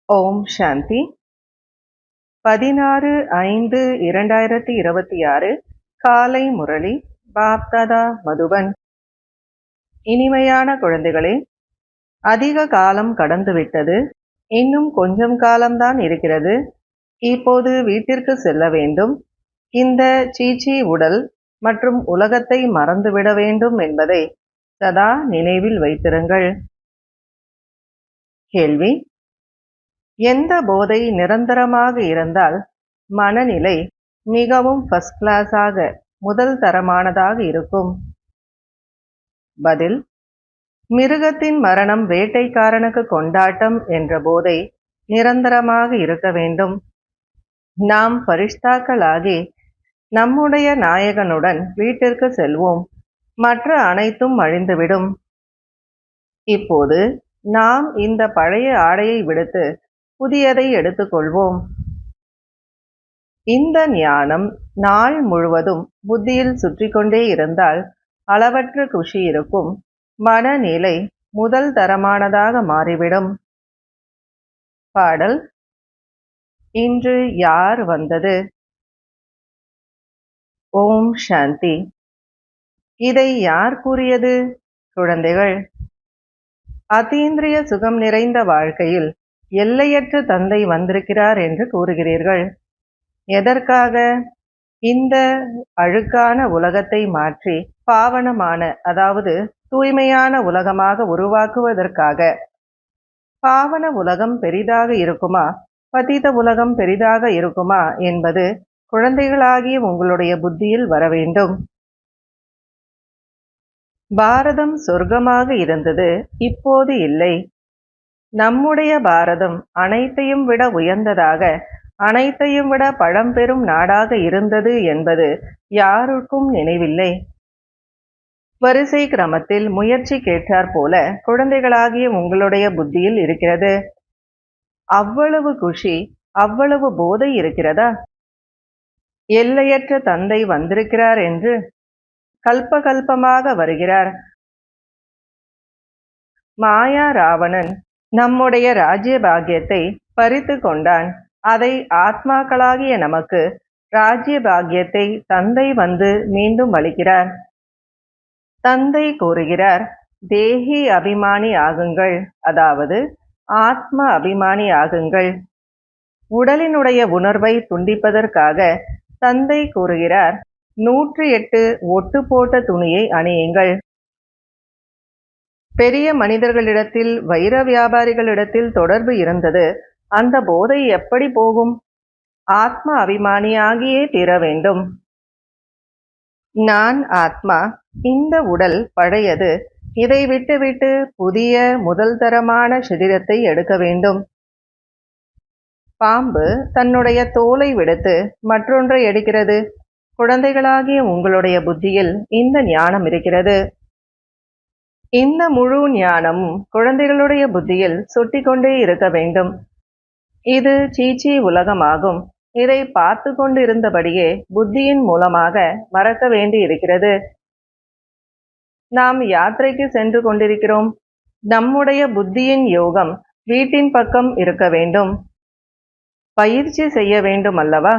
ஓம் சாந்தி. 16/5/2026 காலை முரளி. பாப்தாதா மதுபன். இனிமையான குழந்தைகளே, அதிக காலம் கடந்துவிட்டது. இன்னும் கொஞ்சம் காலம்தான் இருக்கிறது. இப்போது வீட்டிற்கு செல்ல வேண்டும். இந்த சீச்சி உடல் மற்றும் உலகத்தை மறந்துவிட வேண்டும் என்பதை சதா நினைவில் வைத்திருங்கள். கேள்வி: எந்த போதை நிரந்தரமாக இருந்தால் மனநிலை மிகவும் ஃபர்ஸ்ட் கிளாஸாக முதல் தரமானதாக இருக்கும்? பதில்: மிருகத்தின் மரணம் வேட்டைக்காரனுக்கு கொண்டாட்டம் என்ற போதை நிரந்தரமாக இருக்க வேண்டும். நாம் பரிஷ்தாக்களாகி நம்முடைய நாயகனுடன் வீட்டிற்கு செல்வோம். மற்ற அனைத்தும் அழிந்துவிடும். இப்போது நாம் இந்த பழைய ஆடையை விடுத்து புதியதை எடுத்துக்கொள்வோம். இந்த ஞானம் நாள் முழுவதும் புத்தியில் சுற்றி கொண்டே இருந்தால் அளவற்ற குஷி இருக்கும். மனநிலை முதல் தரமானதாக மாறிவிடும். பாடல்: இன்று யார் வந்தது? ஓம் சாந்தி. இதை யார் கூறியது? குழந்தைகள். அதீந்திரிய சுகம் நிறைந்த வாழ்க்கையில் எல்லையற்ற தந்தை வந்திருக்கிறார் என்று கூறுகிறீர்கள். எதற்காக? இந்த அழுக்கான உலகத்தை மாற்றி பாவனமான, அதாவது தூய்மையான உலகமாக உருவாக்குவதற்காக. பாவன உலகம் பெரிதாக இருக்குமா, பதித உலகம் பெரிதாக இருக்குமா என்பது குழந்தைகளாகிய உங்களுடைய புத்தியில் வர வேண்டும். பாரதம் சொர்க்கமாக இருந்தது, இப்போது இல்லை. நம்முடைய பாரதம் அனைத்தையும் விட உயர்ந்ததாக, அனைத்தையும் விட பழம்பெரும் நாடாக இருந்தது என்பது யாருக்கும் நினைவில்லை. வரிசை கிரமத்தில் முயற்சி கேட்டார் போல குழந்தைகளாகிய உங்களுடைய புத்தியில் இருக்கிறது. அவ்வளவு குஷி, அவ்வளவு போதை இருக்கிறதா? எல்லையற்ற தந்தை வந்திருக்கிறார் என்று கல்பகல்பமாக வருகிறார். மாயா ராவணன் நம்முடைய ராஜ்ய பாக்கியத்தை பறித்து கொண்டான். அதை ஆத்மாக்களாகிய நமக்கு ராஜ்ய பாக்கியத்தை தந்தை வந்து மீண்டும் அளிக்கிறார். தந்தை கூறுகிறார், தேகி அபிமானி ஆகுங்கள், அதாவது ஆத்ம அபிமானி ஆகுங்கள். உடலினுடைய உணர்வை துண்டிப்பதற்காக தந்தை கூறுகிறார், 108 ஒட்டு போட்ட துணியை அணியுங்கள். பெரிய மனிதர்களிடத்தில், வைர வியாபாரிகளிடத்தில் தொடர்பு இருந்தது. அந்த போதை எப்படி போகும்? ஆத்ம அபிமானியாகியே தீர வேண்டும். நான் ஆத்மா, இந்த உடல் பழையது. இதை விட்டுவிட்டு புதிய முதல் தரமான சரீரத்தை எடுக்க வேண்டும். பாம்பு தன்னுடைய தோலை விடுத்து மற்றொன்றை எடுக்கிறது. குழந்தைகளாகிய உங்களுடைய புத்தியில் இந்த ஞானம் இருக்கிறது. இந்த முழு ஞானமும் குழந்தைகளுடைய புத்தியில் சொட்டிக்கொண்டே இருக்க வேண்டும். இது சீச்சி உலகமாகும். இதை பார்த்து கொண்டு இருந்தபடியே புத்தியின் மூலமாக மறக்க வேண்டி இருக்கிறது. நாம் யாத்திரைக்கு சென்று கொண்டிருக்கிறோம். நம்முடைய புத்தியின் யோகம் வீட்டின் பக்கம் இருக்க வேண்டும். பயிற்சி செய்ய வேண்டும் அல்லவா?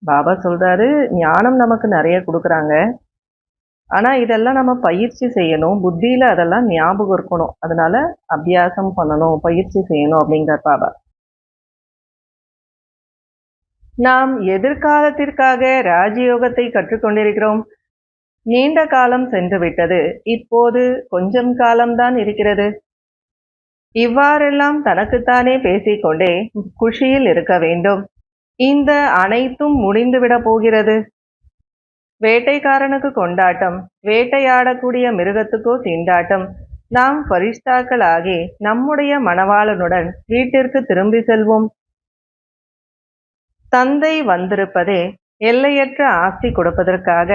பாபா சொல்றாரு, ஞானம் நமக்கு நிறைய கொடுக்குறாங்க. ஆனா இதெல்லாம் நம்ம பயிற்சி செய்யணும். புத்தியில அதெல்லாம் ஞாபகம் இருக்கணும். அதனால அபியாசம் பண்ணணும், பயிற்சி செய்யணும் அப்படிங்கிற பாபா. நாம் எதிர்காலத்திற்காக ராஜயோகத்தை கற்றுக்கொண்டிருக்கிறோம். நீண்ட காலம் சென்று விட்டது. இப்போது கொஞ்சம் காலம்தான் இருக்கிறது. இவ்வாறெல்லாம் தனக்குத்தானே பேசிக்கொண்டே குஷியில் இருக்க வேண்டும். இந்த அனைத்தும் முடிந்துவிட போகிறது. வேட்டைக்காரனுக்கு கொண்டாட்டம், வேட்டையாடக்கூடிய மிருகத்துக்கோ திண்டாட்டம். நாம் பரிஷ்தாக்களாகி நம்முடைய மணவாளனுடன் வீட்டிற்கு திரும்பி செல்வோம். தந்தை வந்திருப்பதே எல்லையற்ற ஆஸ்தி கொடுப்பதற்காக.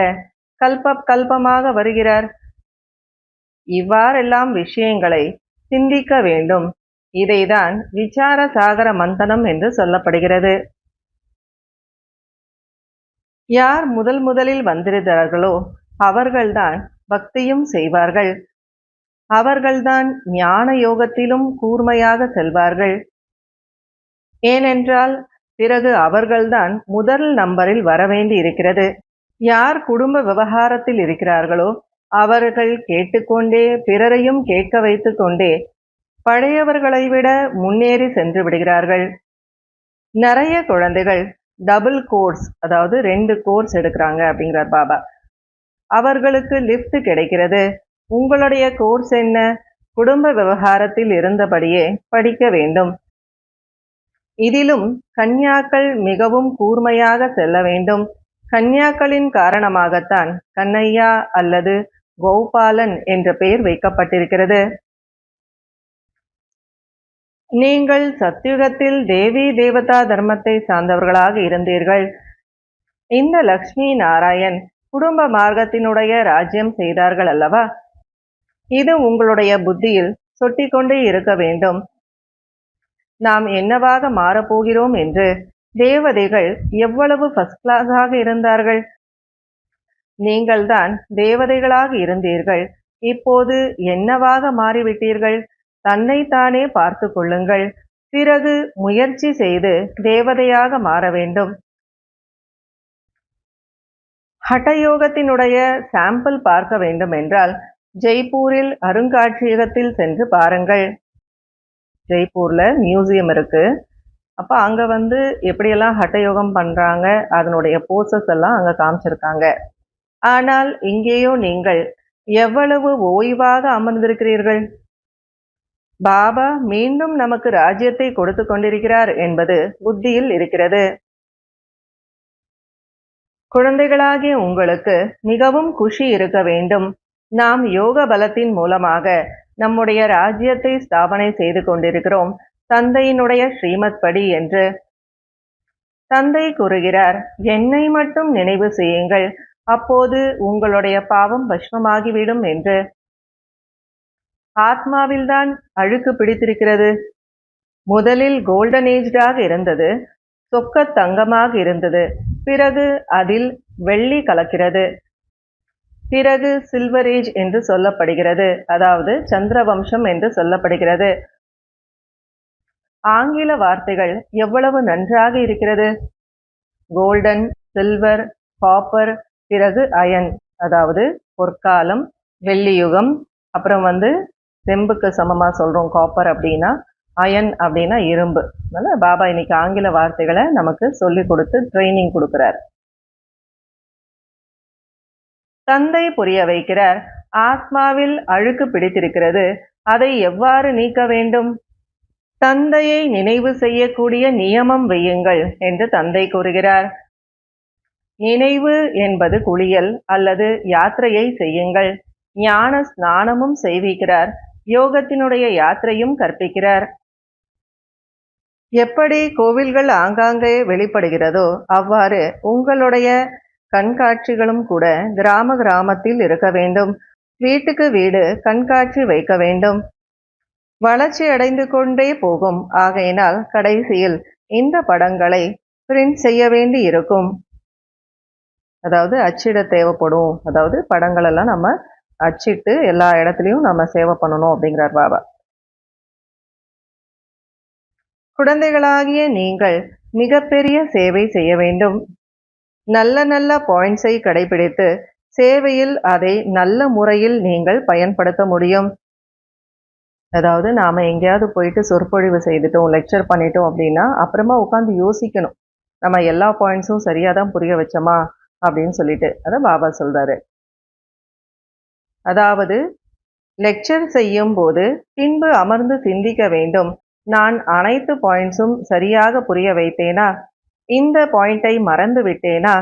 கல்பமாக வருகிறார். இவ்வாறெல்லாம் விஷயங்களை சிந்திக்க வேண்டும். இதைதான் விசார சாகர மந்தனம் என்று சொல்லப்படுகிறது. யார் முதலில் வந்திருந்தார்களோ அவர்கள்தான் பக்தியும் செய்வார்கள். அவர்கள்தான் ஞான யோகத்திலும் கூர்மையாக செல்வார்கள். ஏனென்றால் பிறகு அவர்கள்தான் முதல் நம்பரில் வரவேண்டி இருக்கிறது. யார் குடும்ப விவகாரத்தில் இருக்கிறார்களோ அவர்கள் கேட்டுக்கொண்டே பிறரையும் கேட்க வைத்து கொண்டே பழையவர்களை விட முன்னேறி சென்று விடுகிறார்கள். நிறைய குழந்தைகள் டபுள் கோர்ஸ், அதாவது 2 கோர்ஸ் எடுக்கிறாங்க அப்படிங்கிறார் பாபா. அவர்களுக்கு லிஃப்ட் கிடைக்கிறது. உங்களுடைய கோர்ஸ் என்ன? குடும்ப விவகாரத்தில் இருந்தபடியே படிக்க வேண்டும். இதிலும் கன்யாக்கள் மிகவும் கூர்மையாக செல்ல வேண்டும். கன்யாக்களின் காரணமாகத்தான் கண்ணையா அல்லது கோபாலன் என்ற பெயர் வைக்கப்பட்டிருக்கிறது. நீங்கள் சத்யுகத்தில் தேவி தேவதா தர்மத்தை சார்ந்தவர்களாக இருந்தீர்கள். இந்த லக்ஷ்மி நாராயண் குடும்ப மார்க்கத்தினுடைய ராஜ்யம் செய்தார்கள் அல்லவா? இது உங்களுடைய புத்தியில் சொட்டிக்கொண்டே இருக்க வேண்டும். நாம் என்னவாக மாறப்போகிறோம் என்று. தேவதைகள் எவ்வளவு ஃபர்ஸ்ட் கிளாஸாக இருந்தார்கள். நீங்கள்தான் தேவதைகளாக இருந்தீர்கள். இப்போது என்னவாக மாறிவிட்டீர்கள்? தன்னைத்தானே பார்த்து கொள்ளுங்கள். பிறகு முயற்சி செய்து தேவதையாக மாற வேண்டும். ஹட்டயோகத்தினுடைய சாம்பிள் பார்க்க வேண்டும் என்றால் ஜெய்ப்பூரில் அருங்காட்சியகத்தில் சென்று பாருங்கள். ஜெய்ப்பூர்ல மியூசியம் இருக்கு. அப்போ அங்க எப்படியெல்லாம் ஹட்டயோகம் பண்றாங்க, அதனுடைய போசஸ் எல்லாம் அங்க காமிச்சிருக்காங்க. ஆனால் இங்கேயோ நீங்கள் எவ்வளவு ஓய்வாக அமர்ந்திருக்கிறீர்கள். பாபா மீண்டும் நமக்கு ராஜ்யத்தை கொடுத்து கொண்டிருக்கிறார் என்பது புத்தியில் இருக்கிறது. குழந்தைகளாகிய உங்களுக்கு மிகவும் குஷி இருக்க வேண்டும். நாம் யோக பலத்தின் மூலமாக நம்முடைய ராஜ்யத்தை ஸ்தாபனை செய்து கொண்டிருக்கிறோம், தந்தையினுடைய ஸ்ரீமத் படி என்று. தந்தை கூறுகிறார், என்னை மட்டும் நினைவு செய்யுங்கள், அப்போது உங்களுடைய பாவம் பஸ்மமாகிவிடும் என்று. ஆத்மாவில்தான் அழுக்கு பிடித்திருக்கிறது. முதலில் கோல்டன் ஏஜ்டாக இருந்தது, சொக்க தங்கமாக இருந்தது. பிறகு அதில் வெள்ளி கலக்கிறது. பிறகு சில்வர் ஏஜ் என்று சொல்லப்படுகிறது, அதாவது சந்திரவம்சம் என்று சொல்லப்படுகிறது. ஆங்கில வார்த்தைகள் எவ்வளவு நன்றாக இருக்கிறது. கோல்டன், சில்வர், காப்பர், பிறகு அயன், அதாவது பொற்காலம், வெள்ளியுகம். அப்புறம் செம்புக்கு சமமா சொல்றோம் காப்பர் அப்படின்னா, அயன் அப்படின்னா இரும்பு. அதனால பாபா இன்னைக்கு ஆங்கில வார்த்தைகளை நமக்கு சொல்லி கொடுத்து ட்ரைனிங் கொடுக்கிறார். தந்தை புரிய வைக்கிறார், ஆத்மாவில் அழுக்கு பிடித்திருக்கிறது, அதை எவ்வாறு நீக்க வேண்டும்? தந்தையை நினைவு செய்யக்கூடிய நியமம் வையுங்கள் என்று தந்தை கூறுகிறார். நினைவு என்பது குளியல் அல்லது யாத்திரையை செய்யுங்கள். ஞான ஸ்நானமும் செய்விக்கிறார், யோகத்தினுடைய யாத்திரையும் கற்பிக்கிறார். எப்படி கோவில்கள் ஆங்காங்கே வெளிப்படுகிறதோ அவ்வாறு உங்களுடைய கண்காட்சிகளும் கூட கிராம கிராமத்தில் இருக்க வேண்டும். வீட்டுக்கு வீடு கண்காட்சி வைக்க வேண்டும். வளர்ச்சி அடைந்து கொண்டே போகும். ஆகையினால் கடைசியில் இந்த படங்களை பிரிண்ட் செய்ய வேண்டி இருக்கும், அதாவது அச்சிட தேவைப்படும். அதாவது படங்கள் எல்லாம் நம்ம அச்சிட்டு எல்லா இடத்துலையும் நம்ம சேவை பண்ணணும் அப்படிங்கிறார் பாபா. குழந்தைகளாகிய நீங்கள் மிகப்பெரிய சேவை செய்ய வேண்டும். நல்ல நல்ல பாயிண்ட்ஸை கடைபிடித்து சேவையில் அதை நல்ல முறையில் நீங்கள் பயன்படுத்த முடியும். அதாவது நாம எங்கேயாவது போயிட்டு சொற்பொழிவு செய்துட்டோம், லெக்சர் பண்ணிட்டோம் அப்படின்னா அப்புறமா உட்காந்து யோசிக்கணும், நம்ம எல்லா பாயிண்ட்ஸும் சரியாக தான் புரிய வச்சோமா அப்படின்னு சொல்லிட்டு. அதை பாபா சொல்றாரு. அதாவது லெக்சர் செய்யும் போது பின்பு அமர்ந்து சிந்திக்க வேண்டும், நான் அனைத்து பாயிண்ட்ஸும் சரியாக புரிய வைத்தேனா, இந்த பாயிண்டை மறந்து விட்டேனா?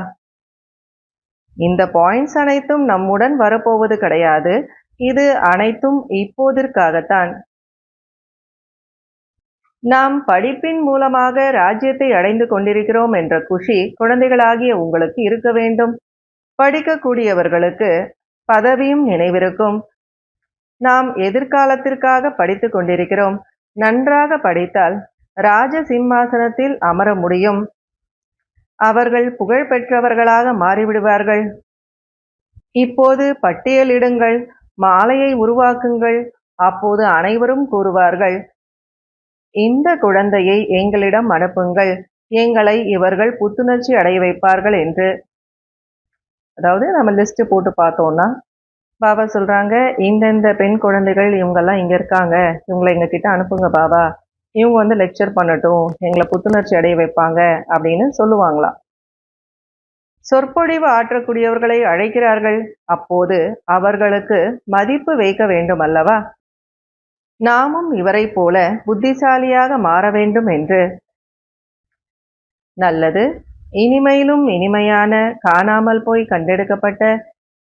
இந்த பாயிண்ட்ஸ் அனைத்தும் நம்முடன் வரப்போவது கிடையாது, இது அனைத்தும் இப்போதிற்காகத்தான். நாம் படிப்பின் மூலமாக ராஜ்யத்தை அடைந்து கொண்டிருக்கிறோம் என்ற குஷி குழந்தைகளாகிய உங்களுக்கு இருக்க வேண்டும். படிக்கக்கூடியவர்களுக்கு பதவியும் நினைவிருக்கும். நாம் எதிர்காலத்திற்காக படித்து கொண்டிருக்கிறோம். நன்றாக படித்தால் ராஜ சிம்மாசனத்தில் அமர முடியும். அவர்கள் புகழ் பெற்றவர்களாக மாறிவிடுவார்கள். இப்போது பட்டியலிடுங்கள், மாலையை உருவாக்குங்கள். அப்போது அனைவரும் கூறுவார்கள், இந்த குழந்தையை எங்களிடம் அனுப்புங்கள், எங்களை இவர்கள் புத்துணர்ச்சி அடைய வைப்பார்கள் என்று. அதாவது நம்ம லிஸ்ட் போட்டு பார்த்தோம்னா பாபா சொல்றாங்க, இந்த பெண் குழந்தைகள் இவங்கெல்லாம் இங்க இருக்காங்க, இவங்களை எங்க கிட்ட அனுப்புங்க பாபா, இவங்க லெக்சர் பண்ணட்டும், எங்களை புத்துணர்ச்சி அடைய வைப்பாங்க அப்படின்னு சொல்லுவாங்களாம். சொற்பொழிவு ஆற்றக்கூடியவர்களை அழைக்கிறார்கள். அப்போது அவர்களுக்கு மதிப்பு வைக்க வேண்டும் அல்லவா? நாமும் இவரை போல புத்திசாலியாக மாற வேண்டும் என்று. நல்லது. இனிமையிலும் இனிமையான காணாமல் போய் கண்டெடுக்கப்பட்ட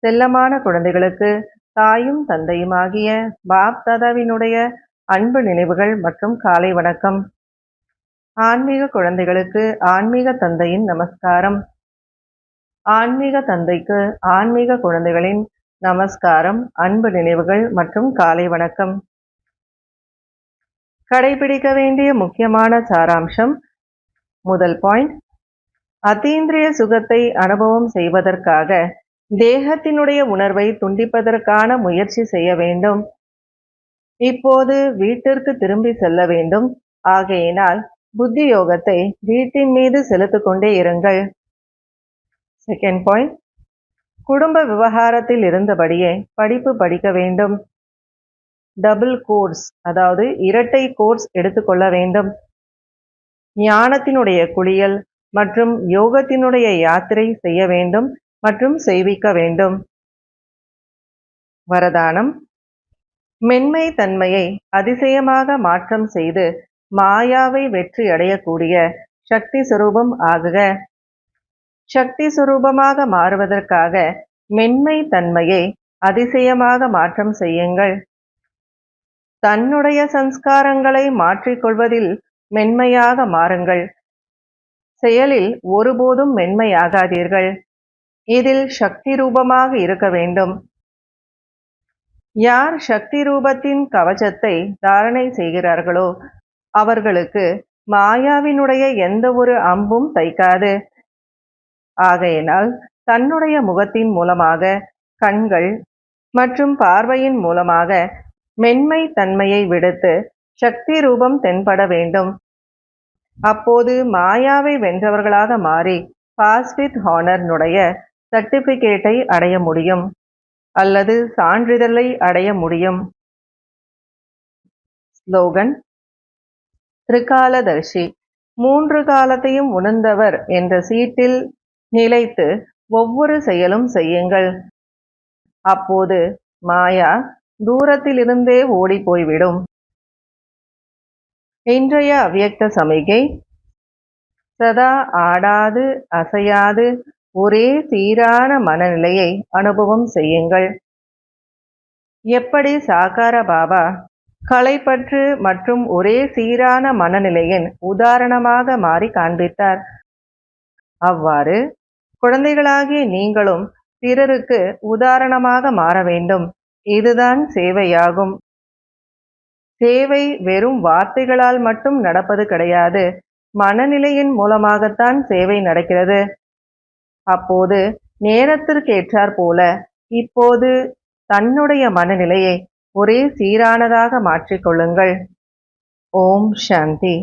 செல்லமான குழந்தைகளுக்கு தாயும் தந்தையுமாகிய பாப் தாதாவினுடைய அன்பு நினைவுகள் மற்றும் காலை வணக்கம். ஆன்மீக குழந்தைகளுக்கு ஆன்மீக தந்தையின் நமஸ்காரம். ஆன்மீக தந்தைக்கு ஆன்மீக குழந்தைகளின் நமஸ்காரம், அன்பு நினைவுகள் மற்றும் காலை வணக்கம். கடைபிடிக்க வேண்டிய முக்கியமான சாராம்சம். முதல் பாயிண்ட், அத்தீந்திரிய சுகத்தை அனுபவம் செய்வதற்காக தேகத்தினுடைய உணர்வை துண்டிப்பதற்கான முயற்சி செய்ய வேண்டும். இப்போது வீட்டிற்கு திரும்பி செல்ல வேண்டும். ஆகையினால் புத்தி யோகத்தை வீட்டின் மீது செலுத்திக் கொண்டே இருங்கள். செகண்ட் பாயிண்ட், குடும்ப விவகாரத்தில் இருந்தபடியே படிப்பு படிக்க வேண்டும். டபுள் கோர்ஸ், அதாவது இரட்டை கோர்ஸ் எடுத்துக்கொள்ள வேண்டும். ஞானத்தினுடைய குளியல் மற்றும் யோகத்தினுடைய யாத்திரை செய்ய வேண்டும் மற்றும் செய்விக்க வேண்டும். வரதானம். மென்மை தன்மையை அதிசயமாக மாற்றம் செய்து மாயாவை வெற்றி அடையக்கூடிய சக்தி சுரூபம் ஆகுக. சக்தி சுரூபமாக மாறுவதற்காக மென்மை தன்மையை அதிசயமாக மாற்றம் செய்யுங்கள். தன்னுடைய சம்ஸ்காரங்களை மாற்றிக்கொள்வதில் மென்மையாக மாறுங்கள். செயலில் ஒருபோதும் மென்மையாகாதீர்கள். இதில் சக்தி ரூபமாக இருக்க வேண்டும். யார் சக்தி ரூபத்தின் கவசத்தை தாரணை செய்கிறார்களோ அவர்களுக்கு மாயாவினுடைய எந்த ஒரு அம்பும் தைக்காது. ஆகையினால் தன்னுடைய முகத்தின் மூலமாக, கண்கள் மற்றும் பார்வையின் மூலமாக மென்மை தன்மையை விடுத்து சக்தி ரூபம் தென்பட வேண்டும். அப்போது மாயாவை வென்றவர்களாக மாறி பாஸ் வித் ஹானர்னுடைய சர்டிபிகேட்டை அடைய முடியும் அல்லது சான்றிதழை அடைய முடியும். ஸ்லோகன். திரிகாலதர்ஷி, 3 காலத்தையும் உணர்ந்தவர் என்ற சீட்டில் நிலைத்து ஒவ்வொரு செயலும் செய்யுங்கள். அப்போது மாயா தூரத்திலிருந்தே ஓடி போய்விடும். இன்றைய அவ்யக்த சமிகை. சதா ஆடாது அசையாது ஒரே சீரான மனநிலையை அனுபவம் செய்யுங்கள். எப்படி சாகார பாபா கலைப்பற்று மற்றும் ஒரே சீரான மனநிலையின் உதாரணமாக மாறி காண்பித்தார், அவ்வாறு குழந்தைகளாகிய நீங்களும் பிறருக்கு உதாரணமாக மாற வேண்டும். இதுதான் சேவையாகும். சேவை வெறும் வார்த்தைகளால் மட்டும் நடப்பது கிடையாது, மனநிலையின் மூலமாகத்தான் சேவை நடக்கிறது. அப்போது நேரத்திற்கேற்றாற் போல இப்போது தன்னுடைய மனநிலையை ஒரே சீரானதாக மாற்றிக்கொள்ளுங்கள். ஓம் சாந்தி.